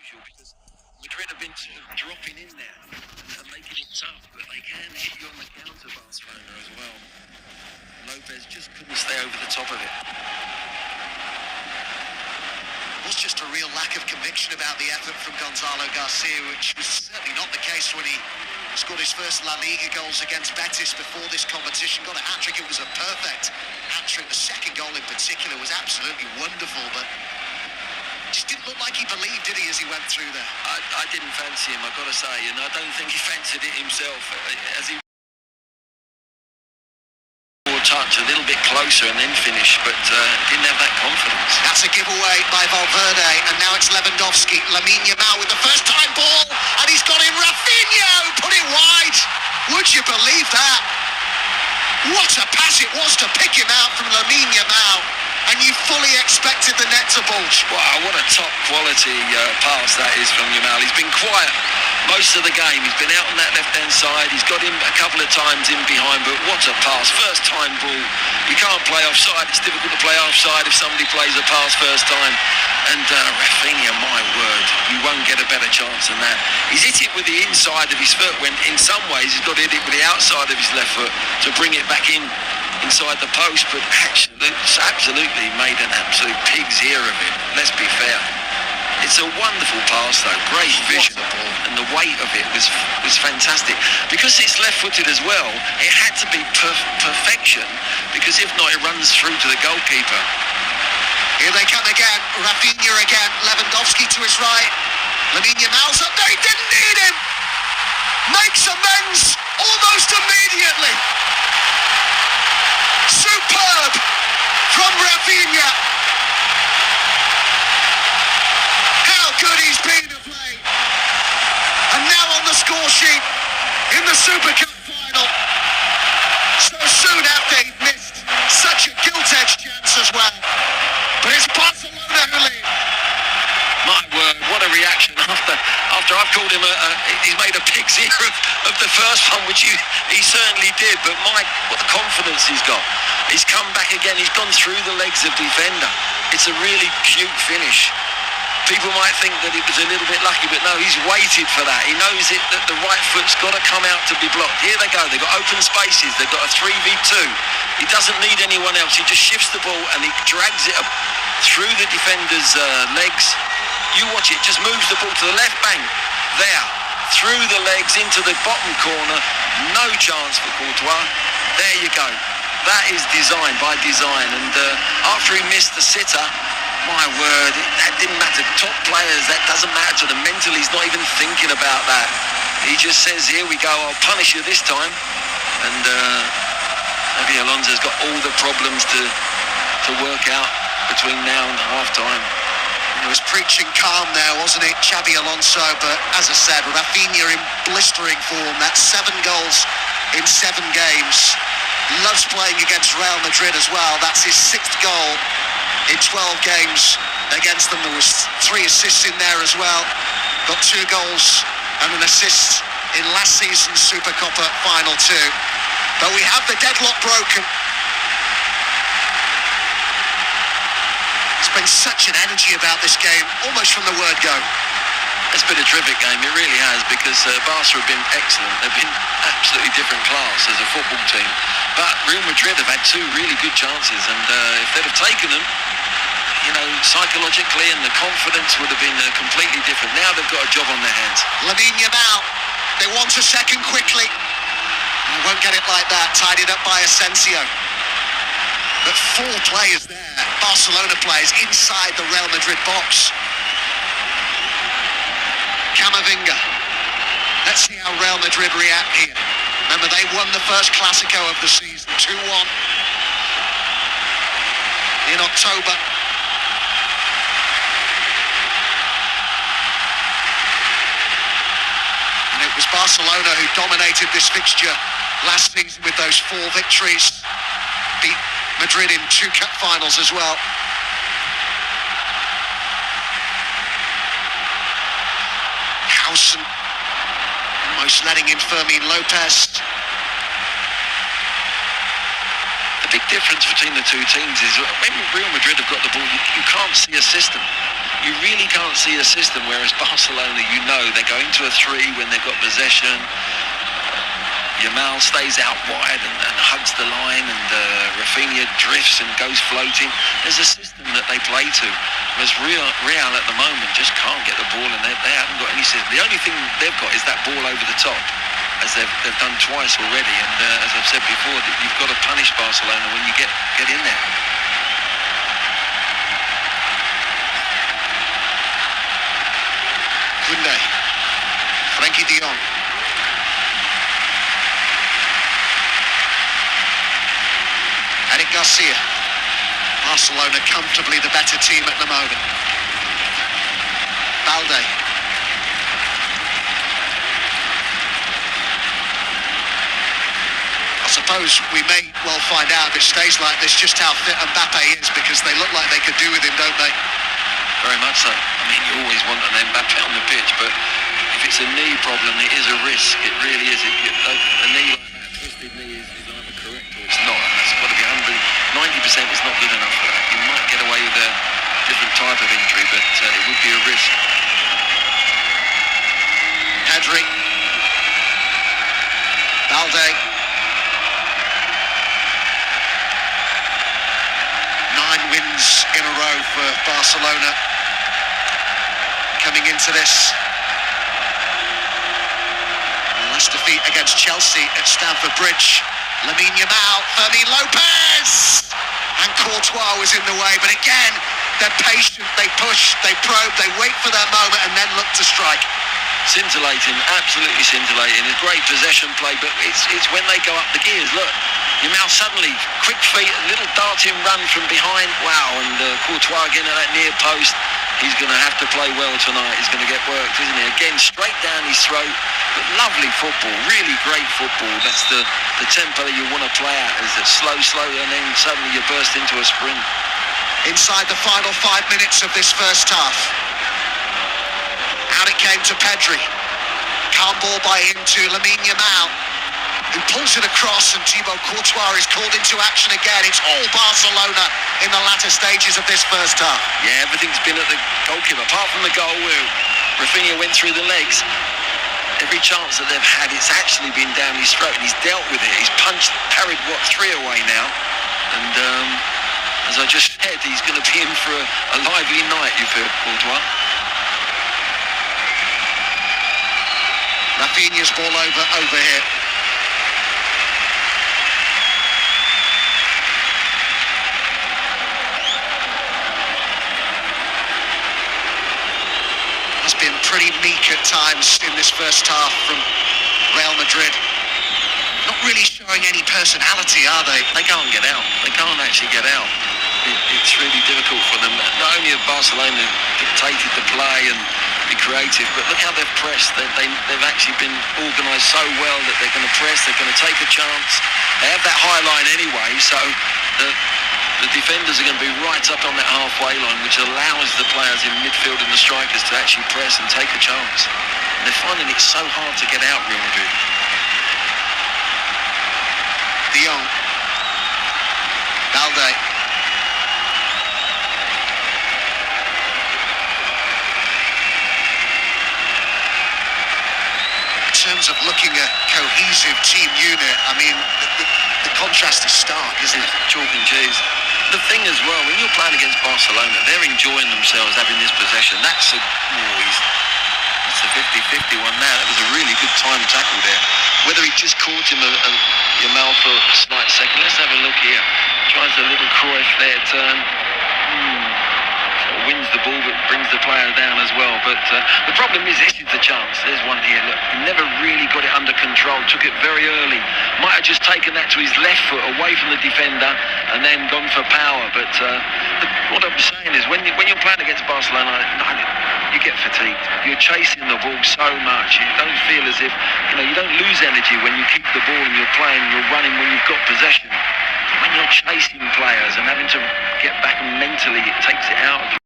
unusual because Madrid have been sort of dropping in there and making it tough, but they can hit you on the counter, Barcelona, as well. Lopez just couldn't stay over the top of it. It was just a real lack of conviction about the effort from Gonzalo Garcia, which was certainly not the case when he scored his first La Liga goals against Betis before this competition. Got a hat-trick. It was a perfect hat-trick. The second goal in particular was absolutely wonderful, but just didn't look like he believed, did he, as he went through there? I didn't fancy him, I've got to say, and I don't think he fancied it himself. As he touch a little bit closer and then finish, but didn't have that confidence. That's a giveaway by Valverde, and now it's Lewandowski. Lamine Yamal with the first time ball, and he's got in Rafinha, who put it wide. Would you believe that? What a pass it was to pick him out from Lamine Yamal, and you fully expected the net to bulge. Wow, what a top quality pass that is from Yamal. He's been quiet most of the game. He's been out on that left-hand side. He's got him a couple of times in behind, but what a pass. First time ball. You can't play offside. It's difficult to play offside if somebody plays a pass first time. And Rafinha, my word, you won't get a better chance than that. He's hit it with the inside of his foot when in some ways he's got to hit it with the outside of his left foot to bring it back in inside the post, but actually it's absolutely made an absolute pig's ear of it. Let's be fair. It's a wonderful pass though, great vision, and the weight of it was fantastic. Because it's left-footed as well, it had to be perfection, because if not, it runs through to the goalkeeper. Here they come again, Rafinha again, Lewandowski to his right. Lamine Yamal's up there, he didn't need him! Makes amends almost immediately. Superb from Rafinha. How good he's been of late. And now on the score sheet in the SUPERCUPA final. So soon after he'd missed such a gilt-edged chance as well. But it's Barcelona who lead. My word, what a reaction after I've called him he's made a pig's ear of the first one, which he certainly did, but Mike, what the confidence he's got. He's come back again, he's gone through the legs of defender. It's a really cute finish. People might think that it was a little bit lucky, but no, he's waited for that. He knows it, that the right foot's got to come out to be blocked. Here they go, they've got open spaces, they've got a 3v2. He doesn't need anyone else, he just shifts the ball and he drags it up through the defender's legs. You watch it, just moves the ball to the left bank, there, through the legs into the bottom corner, no chance for Courtois. There you go. That is design by design, and after he missed the sitter, my word, that didn't matter. Top players, that doesn't matter to them mentally. He's not even thinking about that. He just says, here we go, I'll punish you this time. And Xabi Alonso's got all the problems to work out between now and half-time. He was preaching calm there, wasn't it, Xabi Alonso? But as I said, Rafinha in blistering form. That's 7 goals in 7 games. Loves playing against Real Madrid as well. That's his 6th goal in 12 games against them. There was 3 assists in there as well. Got 2 goals and an assist in last season's SUPERCUPA final too. But we have the deadlock broken. There's been such an energy about this game, almost from the word go. It's been a terrific game, it really has, because Barca have been excellent. They've been absolutely different class as a football team. But Real Madrid have had 2 really good chances, and if they'd have taken them, you know, psychologically and the confidence would have been completely different. Now they've got a job on their hands. Lamine Yamal, they want a second quickly. They won't get it like that, tied it up by Asensio. But 4 players there, Barcelona players, inside the Real Madrid box. Camavinga. Let's see how Real Madrid react here. Remember, they won the first Clásico of the season, 2-1 in October. And it was Barcelona who dominated this fixture last season with those 4 victories. Beat Madrid in 2 cup finals as well. Howson almost letting in Fermin Lopez. The big difference between the 2 teams is when Real Madrid have got the ball, you can't see a system. you really can't see a system, whereas Barcelona, you know, they go into a 3 when they've got possession. Yamal stays out wide and hugs the line, and Rafinha drifts and goes floating. There's a system that they play to. Whereas Real at the moment just can't get the ball, and they haven't got any system. The only thing they've got is that ball over the top, as they've done twice already. And as I've said before, that you've got to punish Barcelona when you get in there. Kunde, Frenkie de Jong. Eric Garcia. Barcelona comfortably the better team at the moment. Balde. I suppose we may well find out if it stays like this just how fit Mbappe is, because they look like they could do with him, don't they? Very much so. I mean, you always want an Mbappe on the pitch, but if it's a knee problem, it is a risk. It really is. A knee like that, a twisted knee, is either correct or it's not. And that's got to be 90% is not good enough for that. You might get away with a different type of injury, but it would be a risk. Pedri. Balde. 9 wins in a row for Barcelona coming into this. Last defeat against Chelsea at Stamford Bridge. Lamine Yamal, Fermin Lopez, and Courtois was in the way, but again, they're patient, they push, they probe, they wait for their moment and then look to strike. Scintillating, absolutely scintillating. It's great possession play, but it's when they go up the gears. Look, Yamal suddenly, quick feet, a little darting run from behind, wow, and Courtois again at that near post. He's going to have to play well tonight. He's going to get worked, isn't he? Again, straight down his throat. But lovely football, really great football. That's the tempo that you want to play at, is it slow, and then suddenly you burst into a sprint. Inside the final 5 minutes of this first half. Out it came to Pedri. Calm ball by him to Lamine Yamal, who pulls it across, and Thibaut Courtois is called into action again. It's all Barcelona in the latter stages of this first half. Yeah, everything's been at the goalkeeper, apart from the goal where Rafinha went through the legs. Every chance that they've had, it's actually been down his throat, and he's dealt with it. He's parried 3 away now, and as I just said, he's going to be in for a lively night, you feel, Courtois. Rafinha's ball over here. Has been pretty meek at times in this first half from Real Madrid. Not really showing any personality, are they? They can't get out. They can't actually get out. It's really difficult for them. Not only have Barcelona dictated the play and be creative, but look how they've pressed. They've actually been organised so well that they're going to press, they're going to take a chance. They have that high line anyway, so the defenders are going to be right up on that halfway line, which allows the players in midfield and the strikers to actually press and take a chance. And they're finding it so hard to get out, Real Madrid. De Jong. Balde. In terms of looking at cohesive team unit, I mean, the contrast is stark, isn't it? Chalk and cheese. The thing as well, when you're playing against Barcelona, they're enjoying themselves having this possession. It's a 50-50 one now. That was a really good time tackle there. Whether he just caught him Yamal for a slight second. Let's have a look here. Tries a little Cruyff there, turn. Wins the ball, but brings the player down as well. But the problem is, this is the chance. There's one here. Look, he never really got it under control. Took it very early. Might have just taken that to his left foot, away from the defender, and then gone for power. But what I'm saying is, when you're playing against Barcelona, you get fatigued. You're chasing the ball so much. You don't feel as if, you don't lose energy when you keep the ball and you're playing, you're running when you've got possession. But when you're chasing players and having to get back mentally, it takes it out of you.